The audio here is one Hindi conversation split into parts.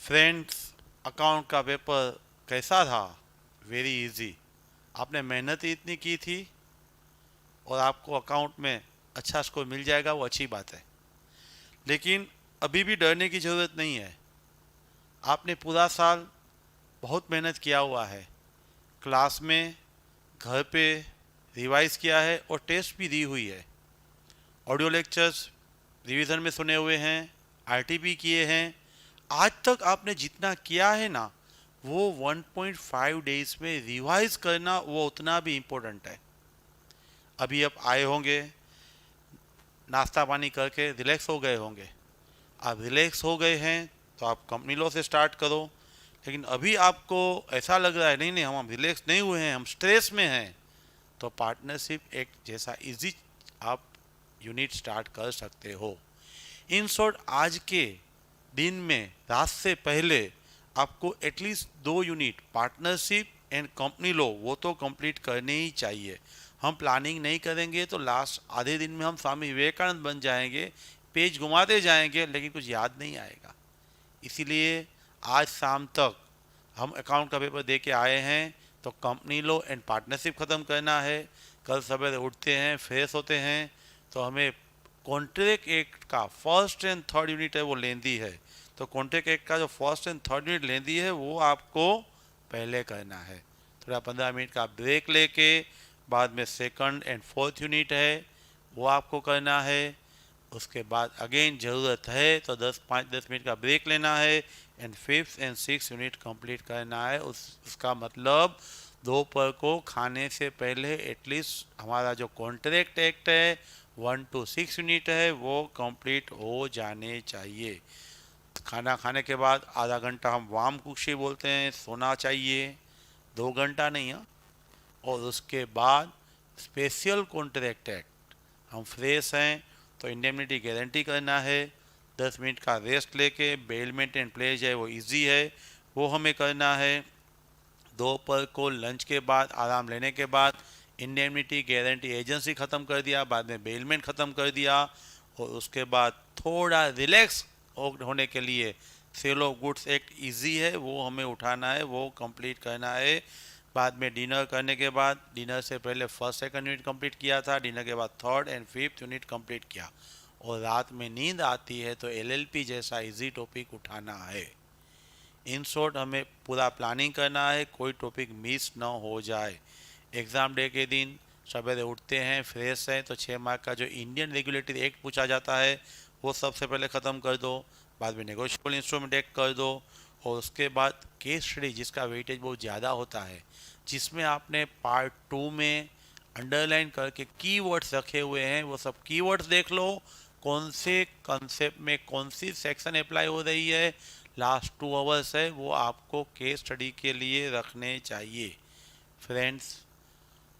फ्रेंड्स, अकाउंट का पेपर कैसा था? Very easy. आपने मेहनत ही इतनी की थी और आपको अकाउंट में अच्छा स्कोर मिल जाएगा, वो अच्छी बात है। लेकिन अभी भी डरने की ज़रूरत नहीं है। आपने पूरा साल बहुत मेहनत किया हुआ है। क्लास में, घर पे रिवाइज किया है और टेस्ट भी दी हुई है। ऑडियो लेक्चर्स रिवीजन में सुने हुए हैं, आरटीपी किए हैं। आज तक आपने जितना किया है ना, वो 1.5 डेज में रिवाइज करना वो उतना भी इम्पोर्टेंट है। अभी आप आए होंगे, नाश्ता पानी करके रिलैक्स हो गए होंगे। आप रिलैक्स हो गए हैं तो आप कंपनी लॉ से स्टार्ट करो। लेकिन अभी आपको ऐसा लग रहा है नहीं नहीं, हम रिलैक्स नहीं हुए हैं, हम स्ट्रेस में हैं, तो पार्टनरशिप एक्ट जैसा इजी आप यूनिट स्टार्ट कर सकते हो। इन शॉर्ट, आज के दिन में रात से पहले आपको at least 2 unit partnership and company लो वो तो कंप्लीट करने ही चाहिए। हम प्लानिंग नहीं करेंगे तो लास्ट आधे दिन में हम स्वामी विवेकानंद बन जाएंगे, पेज घुमाते जाएंगे लेकिन कुछ याद नहीं आएगा। इसीलिए आज शाम तक हम अकाउंट का पेपर दे के आए हैं तो कंपनी लो एंड पार्टनरशिप ख़त्म करना है। कल सवेरे उठते हैं, फ्रेश होते हैं, तो हमें कॉन्ट्रैक्ट एक्ट का फर्स्ट एंड थर्ड यूनिट है वो लेंदी है। तो कॉन्ट्रैक्ट एक्ट का जो फर्स्ट एंड थर्ड यूनिट लेंदी है वो आपको पहले करना है। थोड़ा 15 मिनट का ब्रेक लेके बाद में सेकंड एंड फोर्थ यूनिट है वो आपको करना है। उसके बाद अगेन ज़रूरत है तो 5-10 मिनट का ब्रेक लेना है and fifth and six unit complete करना है। उसका मतलब दोपहर को खाने से पहले एटलीस्ट हमारा जो कॉन्ट्रैक्ट एक्ट है 1 to 6 यूनिट है वो कंप्लीट हो जाने चाहिए। खाना खाने के बाद आधा घंटा हम वार्म कुक्षी बोलते हैं, सोना चाहिए, 2 घंटा नहीं। हाँ, और उसके बाद स्पेशल कॉन्ट्रैक्ट एक्ट, हम फ्रेश हैं तो इंडेमनिटी गारंटी करना है। 10 मिनट का रेस्ट लेके बेलमेंट एंड प्लेज है वो इजी है, वो हमें करना है। दोपहर को लंच के बाद आराम लेने के बाद इंडेमनिटी गारंटी एजेंसी ख़त्म कर दिया, बाद में बेलमेंट ख़त्म कर दिया और उसके बाद थोड़ा रिलैक्स होने के लिए sale of goods act easy है वो हमें उठाना है, वो कंप्लीट करना है। बाद में डिनर करने के बाद, डिनर से पहले फर्स्ट सेकंड यूनिट कंप्लीट किया था, डिनर के बाद third and fifth unit complete किया। और रात में नींद आती है तो एलएलपी जैसा इजी टॉपिक उठाना है। इन शॉर्ट, हमें पूरा प्लानिंग करना है, कोई टॉपिक मिस ना हो जाए। एग्ज़ाम डे के दिन सवेरे उठते हैं, फ्रेश हैं, तो 6 मार्क का जो इंडियन रेगुलेटरी एक्ट पूछा जाता है वो सबसे पहले ख़त्म कर दो। बाद में नेगोशिएबल इंस्ट्रूमेंट एक्ट कर दो और उसके बाद केस स्टडी जिसका वेटेज बहुत ज़्यादा होता है, जिसमें आपने पार्ट 2 में अंडरलाइन करके कीवर्ड्स रखे हुए हैं, वो सब कीवर्ड्स देख लो। कौन से कंसेप्ट में कौन सी सेक्शन अप्लाई हो रही है, लास्ट 2 आवर्स है वो आपको केस स्टडी के लिए रखने चाहिए। फ्रेंड्स,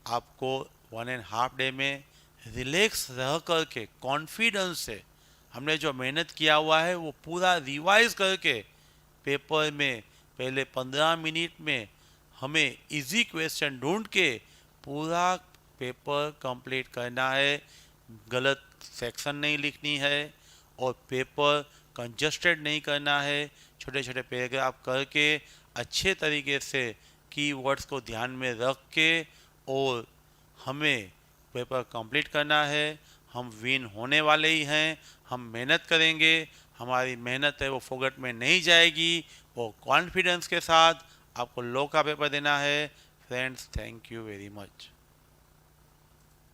आपको 1.5 डे में रिलैक्स रह करके कॉन्फिडेंस से हमने जो मेहनत किया हुआ है वो पूरा रिवाइज करके पेपर में पहले 15 मिनट में हमें इजी क्वेश्चन ढूंढ के पूरा पेपर कंप्लीट करना है। गलत सेक्शन नहीं लिखनी है और पेपर कंजस्टेड नहीं करना है। छोटे छोटे पैराग्राफ करके अच्छे तरीके से कीवर्ड्स को ध्यान में रख के और हमें पेपर कंप्लीट करना है। हम विन होने वाले ही हैं, हम मेहनत करेंगे, हमारी मेहनत है वो फोगट में नहीं जाएगी। वो कॉन्फिडेंस के साथ आपको लॉ का पेपर देना है। Friends, thank you very much.